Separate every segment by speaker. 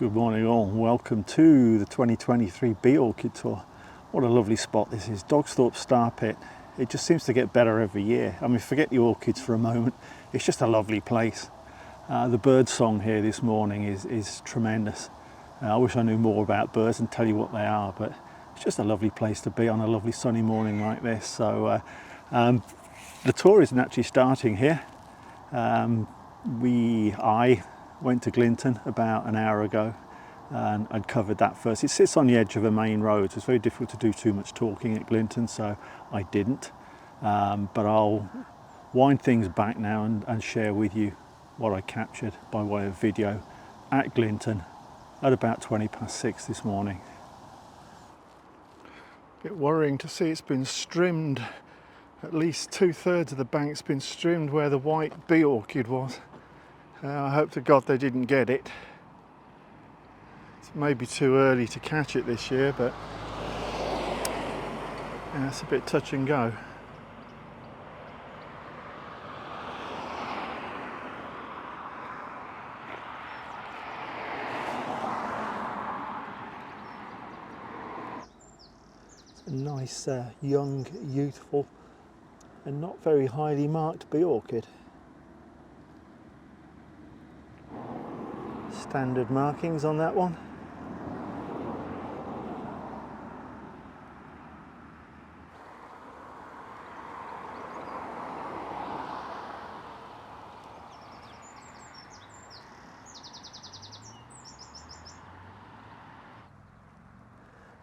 Speaker 1: Good morning all, welcome to the 2023 Bee Orchid Tour. What a lovely spot this is, Dogsthorpe Star Pit. It just seems to get better every year. I mean, forget the orchids for a moment, it's just a lovely place. The bird song here this morning is tremendous. I wish I knew more about birds and tell you what they are, but it's just a lovely place to be on a lovely sunny morning like this. So the tour isn't actually starting here. I went to Glinton about an hour ago and covered that first. It sits on the edge of a main road, so it's very difficult to do too much talking at Glinton, so I didn't. But I'll wind things back now and share with you what I captured by way of video at Glinton at about 6:20 this morning. Bit worrying to see it's been strimmed. At least 2/3 of the bank's been strimmed where the white bee orchid was. I hope to God they didn't get it. It's maybe too early to catch it this year, but yeah, it's a bit touch and go. It's a nice, young, youthful, and not very highly marked bee orchid. Standard markings on that one.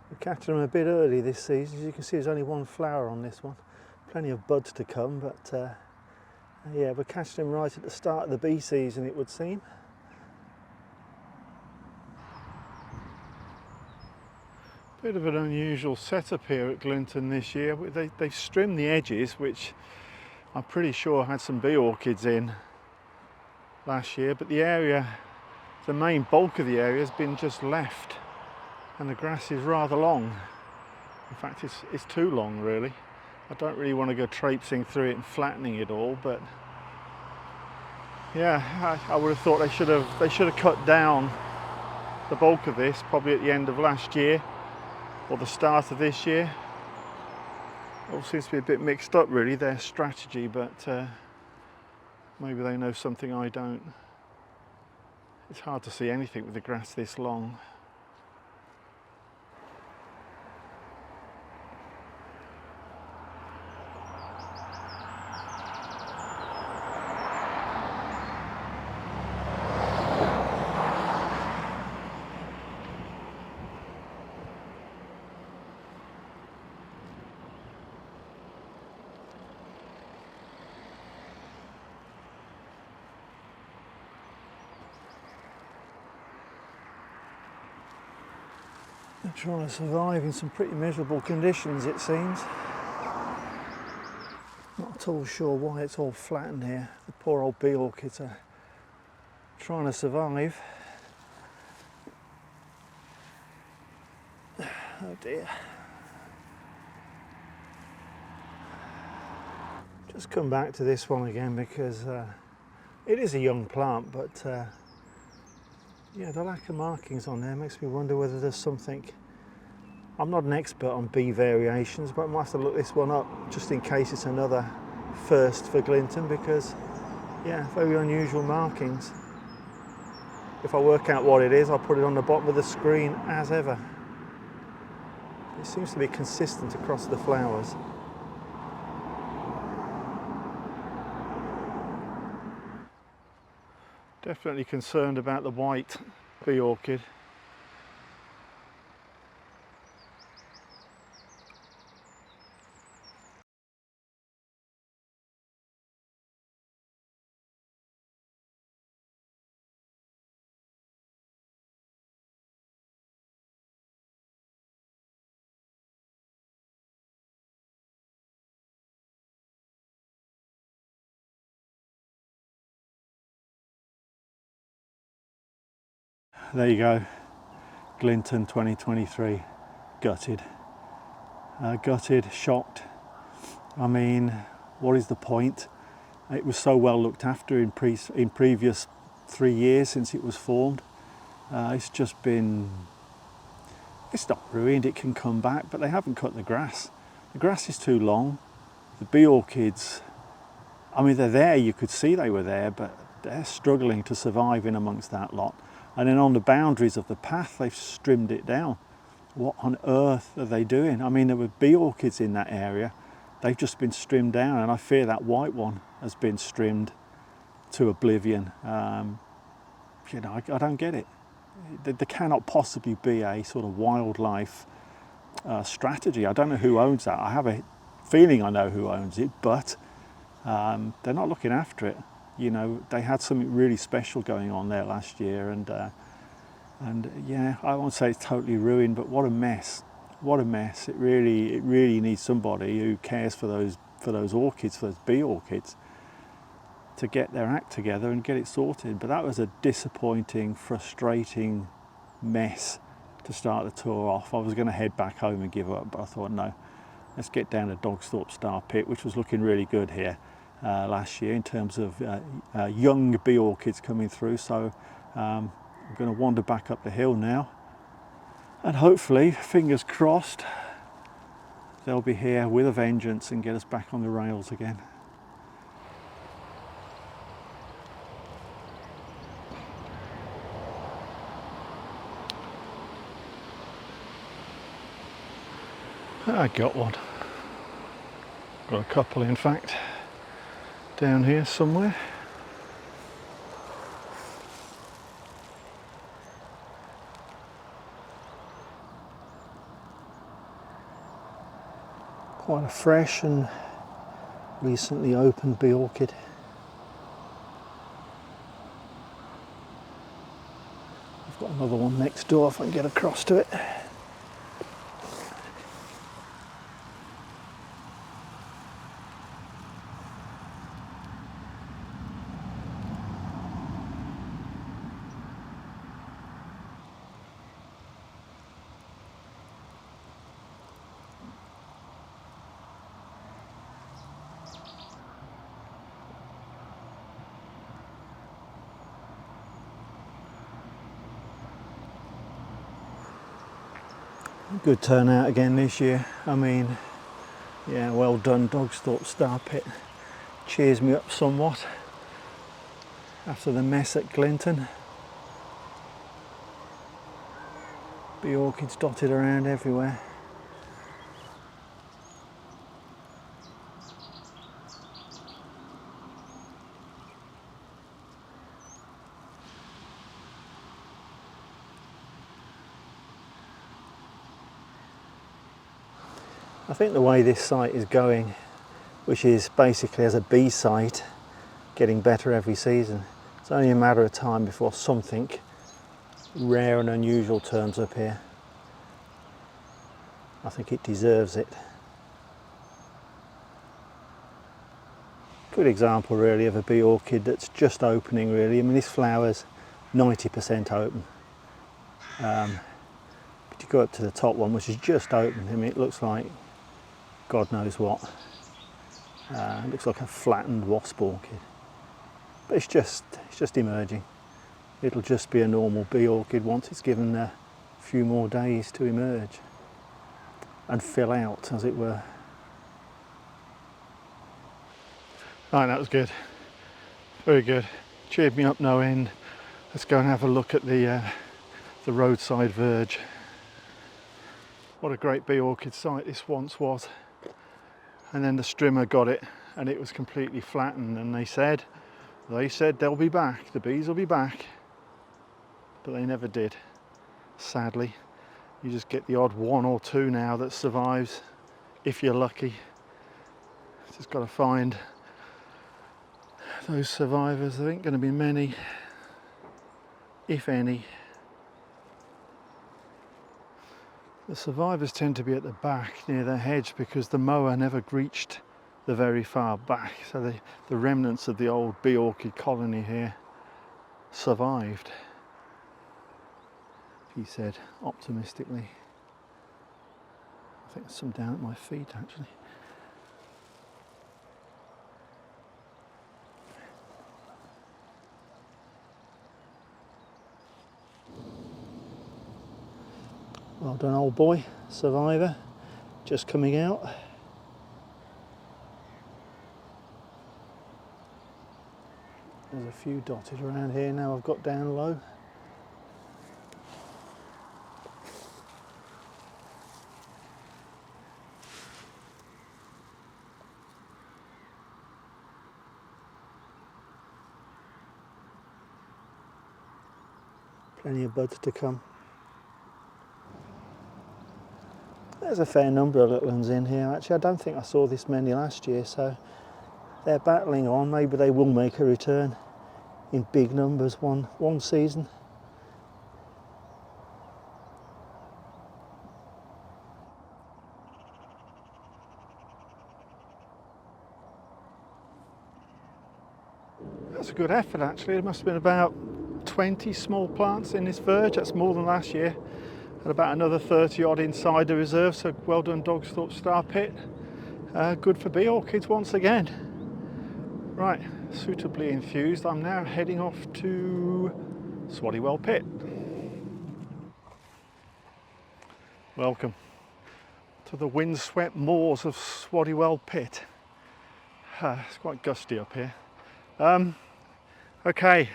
Speaker 1: We catch them a bit early this season. As you can see, there's only one flower on this one. Plenty of buds to come, but yeah, we're catching them right at the start of the bee season, it would seem. Bit of an unusual setup here at Glinton this year. They've trimmed the edges, which I'm pretty sure had some bee orchids in last year, but the area, the main bulk of the area has been just left, and the grass is rather long. In fact, it's too long really. I don't really want to go traipsing through it and flattening it all, but yeah, I would have thought they should have cut down the bulk of this probably at the end of last year or the start of this year. It all seems to be a bit mixed up really, their strategy, but maybe they know something I don't. It's hard to see anything with the grass this long. They're trying to survive in some pretty miserable conditions, it seems. Not at all sure why it's all flattened here. The poor old bee orchids are trying to survive. Oh dear. Just come back to this one again because it is a young plant, but yeah, the lack of markings on there makes me wonder whether there's something. I'm not an expert on bee variations, but I might have to look this one up just in case it's another first for Glinton, because yeah, very unusual markings. If I work out what it is, I'll put it on the bottom of the screen as ever. It seems to be consistent across the flowers. Definitely concerned about the white bee orchid. There you go, Glinton 2023, gutted. Gutted, shocked. I mean, what is the point? It was so well looked after in previous 3 years since it was formed. It's just been, it's not ruined, it can come back, but they haven't cut the grass. The grass is too long. The bee orchids, I mean, they're there, you could see they were there, but they're struggling to survive in amongst that lot. And then on the boundaries of the path, they've trimmed it down. What on earth are they doing? I mean, there were bee orchids in that area. They've just been trimmed down, and I fear that white one has been trimmed to oblivion. You know, I don't get it. There cannot possibly be a sort of wildlife strategy. I don't know who owns that. I have a feeling I know who owns it, but they're not looking after it. You know, they had something really special going on there last year, and yeah, I won't say it's totally ruined, but what a mess! What a mess! It really needs somebody who cares for those orchids, for those bee orchids, to get their act together and get it sorted. But that was a disappointing, frustrating mess to start the tour off. I was going to head back home and give up, but I thought no, let's get down to Dogsthorpe Star Pit, which was looking really good here last year in terms of young bee orchids coming through. So I'm going to wander back up the hill now, and hopefully, fingers crossed, they'll be here with a vengeance and get us back on the rails again. I got one. Got a couple, in fact, down here somewhere. Quite a fresh and recently opened bee orchid. I've got another one next door if I can get across to it. Good turnout again this year. I mean, yeah, well done Dogsthorpe Star Pit. Cheers me up somewhat after the mess at Glinton. Bee orchids dotted around everywhere. I think the way this site is going, which is basically as a bee site, getting better every season, it's only a matter of time before something rare and unusual turns up here. I think it deserves it. Good example really of a bee orchid that's just opening really. I mean, this flower's 90% open. But you go up to the top one, which is just open. I mean, it looks like God knows what. It looks like a flattened wasp orchid. But it's just emerging. It'll just be a normal bee orchid once it's given a few more days to emerge and fill out, as it were. Right, that was good. Very good. Cheered me up no end. Let's go and have a look at the roadside verge. What a great bee orchid site this once was. And then the strimmer got it and it was completely flattened, and they said they'll be back, the bees will be back, but they never did, sadly. You just get the odd one or two now that survives, if you're lucky. Just got to find those survivors. There ain't going to be many, if any. The survivors tend to be at the back near the hedge because the mower never reached the very far back, so the remnants of the old bee orchid colony here survived, he said optimistically. I think there's some down at my feet actually. Well done, old boy, survivor, just coming out. There's a few dotted around here now I've got down low. Plenty of buds to come. There's a fair number of little ones in here actually. I don't think I saw this many last year, so they're battling on. Maybe they will make a return in big numbers one season. That's a good effort actually. There must have been about 20 small plants in this verge. That's more than last year. And about another 30 odd inside the reserve, so well done Dogsthorpe Star Pit. Good for bee orchids once again. Right, suitably infused, I'm now heading off to Swaddywell Pit. Welcome to the windswept moors of Swaddywell Pit. It's quite gusty up here. Okay,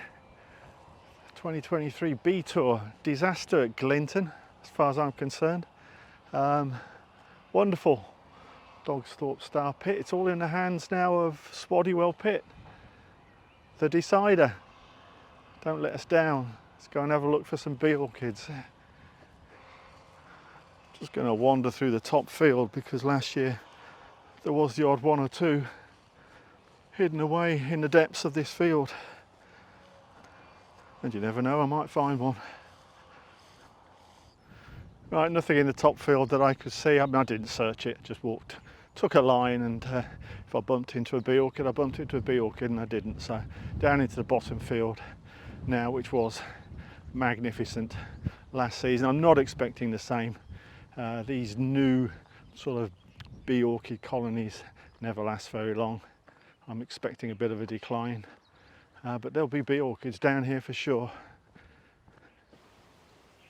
Speaker 1: 2023 bee tour, disaster at Glinton as far as I'm concerned. Wonderful Dogsthorpe Star Pit. It's all in the hands now of Swaddywell Pit, the decider. Don't let us down. Let's go and have a look for some bee orchids. Just going to wander through the top field because last year there was the odd one or two hidden away in the depths of this field. And you never know, I might find one. Right, nothing in the top field that I could see. I mean, I didn't search it, just walked, took a line, and if I bumped into a bee orchid, I bumped into a bee orchid, and I didn't. So down into the bottom field now, which was magnificent last season. I'm not expecting the same. These new sort of bee orchid colonies never last very long. I'm expecting a bit of a decline, but there'll be bee orchids down here for sure.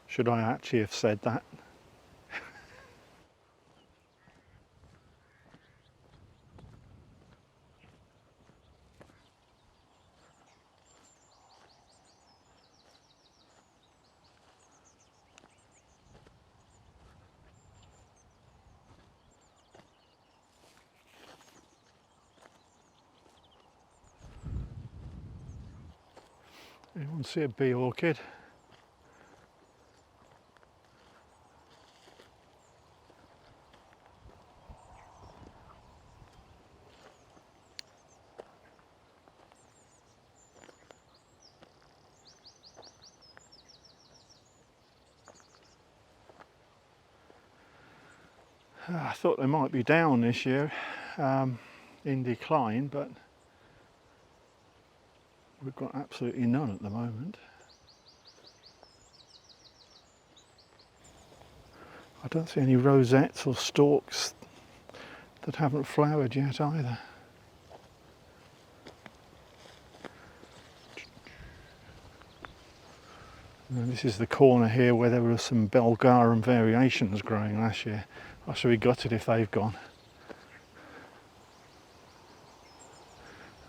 Speaker 1: Should I actually have said that? Anyone see a bee orchid? I thought they might be down this year, in decline, but we've got absolutely none at the moment. I don't see any rosettes or stalks that haven't flowered yet either. And this is the corner here where there were some Belgarum variations growing last year. I shall be gutted if they've gone.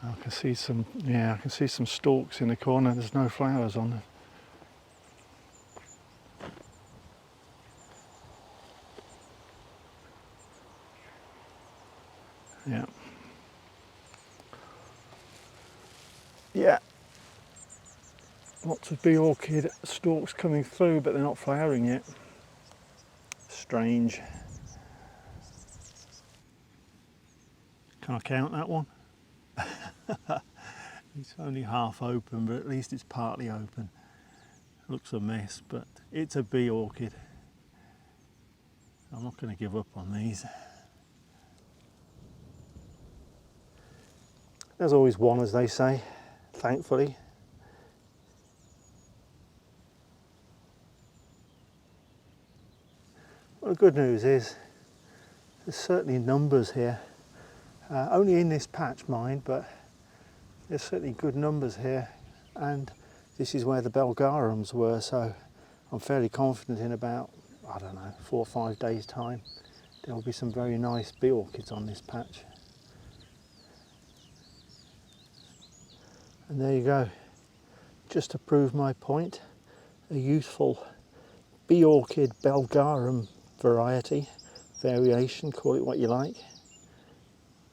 Speaker 1: I can see some, I can see some stalks in the corner. There's no flowers on them. Yeah. Yeah. Lots of bee orchid stalks coming through, but they're not flowering yet. Strange. Can I count that one? It's only half open, but at least it's partly open. Looks a mess, but it's a bee orchid. I'm not going to give up on these. There's always one, as they say, thankfully. Well, the good news is there's certainly numbers here. Only in this patch, mind, but there's certainly good numbers here, and this is where the Belgarums were, so I'm fairly confident in about I don't know, 4 or 5 days time, there will be some very nice bee orchids on this patch. And there you go, just to prove my point, a youthful bee orchid Belgarum variety, variation, call it what you like,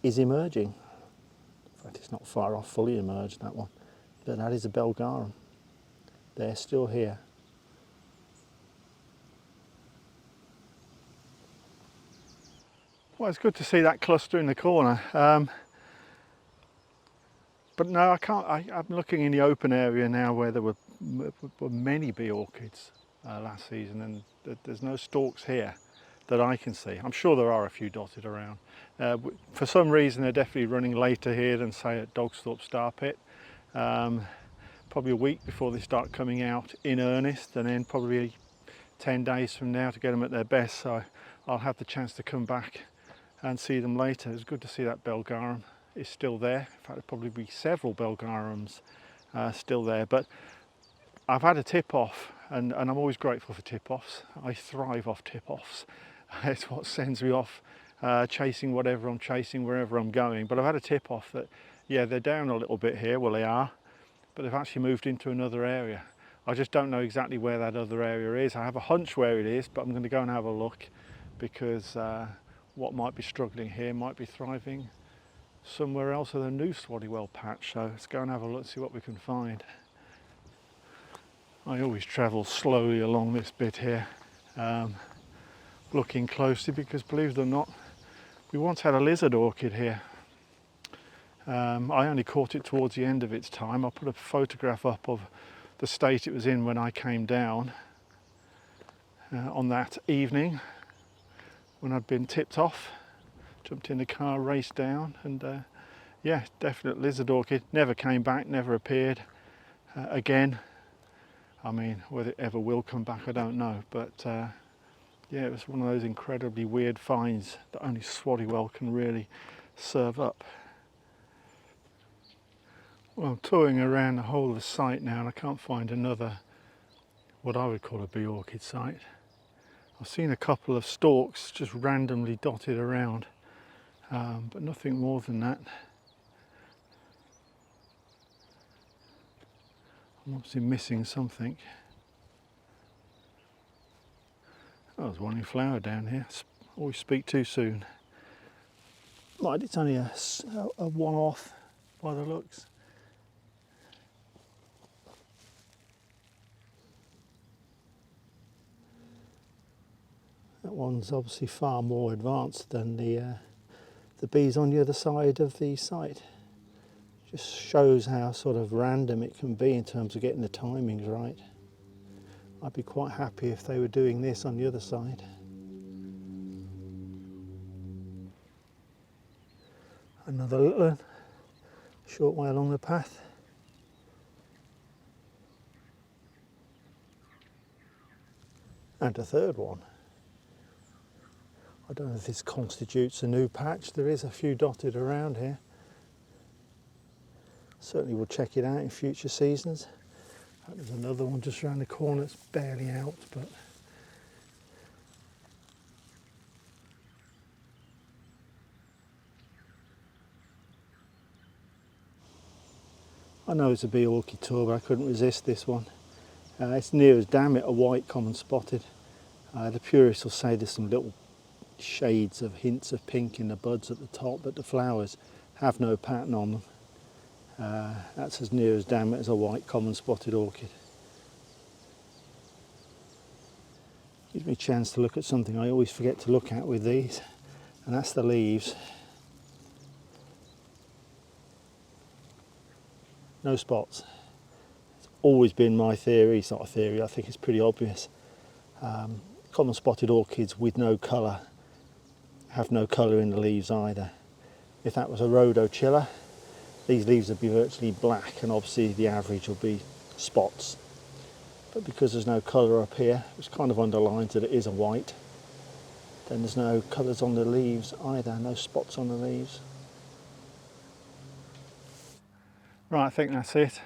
Speaker 1: is emerging. In fact, it's not far off fully emerged, that one, but that is a Belgarum. They're still here. Well, it's good to see that cluster in the corner. But no, I can't. I'm looking in the open area now where there were many bee orchids last season, and there's no stalks here that I can see. I'm sure there are a few dotted around. For some reason, they're definitely running later here than, say, at Dogsthorpe Star Pit. Probably a week before they start coming out in earnest, and then probably 10 days from now to get them at their best. So I'll have the chance to come back and see them later. It's good to see that Belgarum is still there. In fact, there'll probably be several Belgarums still there. But I've had a tip-off, and I'm always grateful for tip-offs. I thrive off tip-offs. It's what sends me off chasing whatever I'm chasing, wherever I'm going. But I've had a tip-off that, yeah, they're down a little bit here. Well, they are, but they've actually moved into another area. I just don't know exactly where that other area is. I have a hunch where it is, but I'm going to go and have a look, because what might be struggling here might be thriving somewhere else with a new Swaddywell patch. So let's go and have a look, see what we can find. I always travel slowly along this bit here, looking closely, because believe it or not, we once had a lizard orchid here. I only caught it towards the end of its time. I put a photograph up of the state it was in when I came down on that evening when I'd been tipped off, jumped in the car, raced down, and yeah, definite lizard orchid. Never came back, never appeared again. I mean, whether it ever will come back, I don't know, but yeah, it was one of those incredibly weird finds that only Swaddywell can really serve up. Well, I'm touring around the whole of the site now, and I can't find another, what I would call a bee orchid site. I've seen a couple of stalks just randomly dotted around, but nothing more than that. I'm obviously missing something. Oh, there's one in flower down here. Always speak too soon. Right, it's only a one-off by the looks. That one's obviously far more advanced than the bees on the other side of the site. Just shows how sort of random it can be in terms of getting the timings right. I'd be quite happy if they were doing this on the other side. Another little one, short way along the path. And a third one. I don't know if this constitutes a new patch. There is a few dotted around here. Certainly we'll check it out in future seasons. There's another one just around the corner. It's barely out, but I know it's a bee orchid tour, but I couldn't resist this one. It's near as damn it a white common spotted. The purists will say there's some little shades of hints of pink in the buds at the top, but the flowers have no pattern on them. That's as near as damn it as a white common spotted orchid. Gives me a chance to look at something I always forget to look at with these, and that's the leaves. No spots. It's always been my theory. It's not a theory, I think it's pretty obvious. Common spotted orchids with no colour have no colour in the leaves either. If that was a rhodochilla, these leaves would be virtually black, and obviously the average will be spots. But because there's no colour up here, which kind of underlines that it is a white, then there's no colours on the leaves either, no spots on the leaves. Right, I think that's it.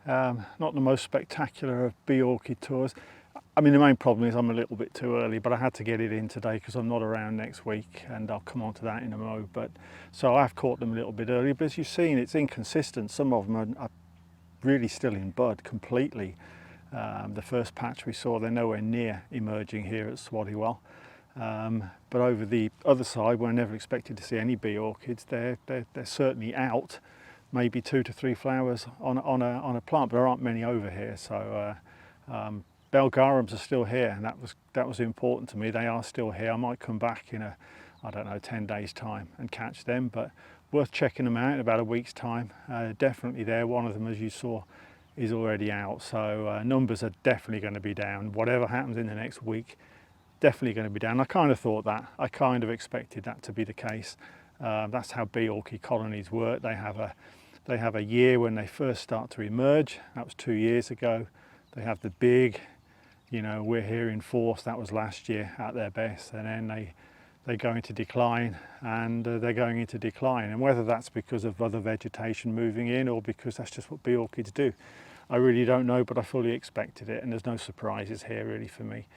Speaker 1: Not the most spectacular of bee orchid tours. I mean, the main problem is I'm a little bit too early, but I had to get it in today because I'm not around next week, and I'll come on to that in a mo. But so I've caught them a little bit early, but as you've seen, it's inconsistent. Some of them are really still in bud completely. The first patch we saw, they're nowhere near emerging here at Swaddywell. But over the other side, where I never expected to see any bee orchids, they're certainly out. Maybe 2 to 3 flowers on a plant, but there aren't many over here. So bell garums are still here, and that was important to me. They are still here. I might come back in I don't know, 10 days time and catch them, but worth checking them out in about a week's time. Definitely there. One of them, as you saw, is already out. So numbers are definitely going to be down. Whatever happens in the next week, definitely going to be down. I kind of thought that. I kind of expected that to be the case. That's how bee orchid colonies work. They have a year when they first start to emerge. That was 2 years ago. They have the big, you know, we're here in force. That was last year at their best, and then they go into decline, and they're going into decline. And whether that's because of other vegetation moving in or because that's just what bee orchids do, I really don't know, but I fully expected it, and there's no surprises here really for me.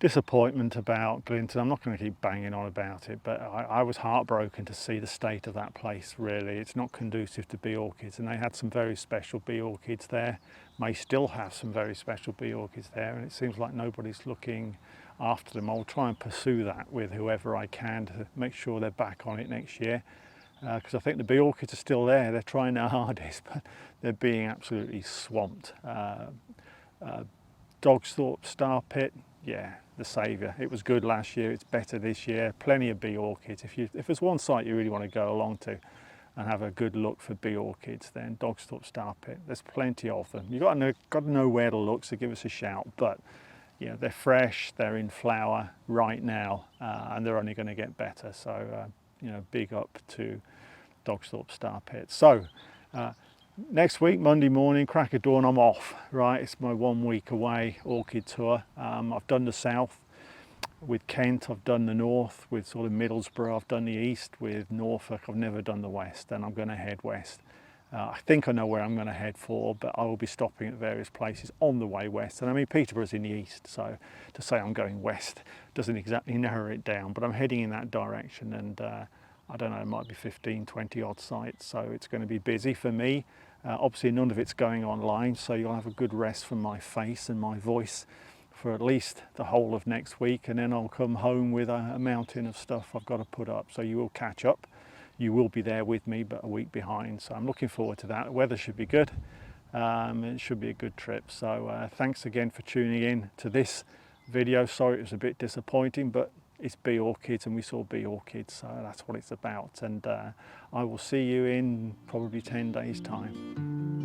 Speaker 1: Disappointment about Glinton. I'm not going to keep banging on about it, but I was heartbroken to see the state of that place, really. It's not conducive to bee orchids, and they had some very special bee orchids there, may still have some very special bee orchids there, and it seems like nobody's looking after them. I'll try and pursue that with whoever I can to make sure they're back on it next year, because I think the bee orchids are still there. They're trying their hardest, but they're being absolutely swamped. Dogsthorpe Star Pit, yeah, the saviour. It was good last year, it's better this year. Plenty of bee orchids. If there's one site you really want to go along to and have a good look for bee orchids, then Dogsthorpe Star Pit. There's plenty of them. You've got to know where to look, so give us a shout. But you know, they're fresh, they're in flower right now, and they're only going to get better. So you know, big up to Dogsthorpe Star Pit. So next week, Monday morning, crack of dawn, I'm off, right? It's my 1 week away orchid tour. I've done the south with Kent, I've done the north with sort of Middlesbrough, I've done the east with Norfolk, I've never done the west, and I'm going to head west. I think I know where I'm going to head for, but I will be stopping at various places on the way west. And I mean, Peterborough's in the east, so to say I'm going west doesn't exactly narrow it down, but I'm heading in that direction, and I don't know, it might be 15, 20 odd sites, so it's going to be busy for me. Obviously none of it's going online, so you'll have a good rest from my face and my voice for at least the whole of next week, and then I'll come home with a mountain of stuff I've got to put up, so you will catch up. You will be there with me, but a week behind, so I'm looking forward to that. The weather should be good. It should be a good trip, so thanks again for tuning in to this video. Sorry it was a bit disappointing, but it's bee orchids, and we saw bee orchids, so that's what it's about. And I will see you in probably 10 days time.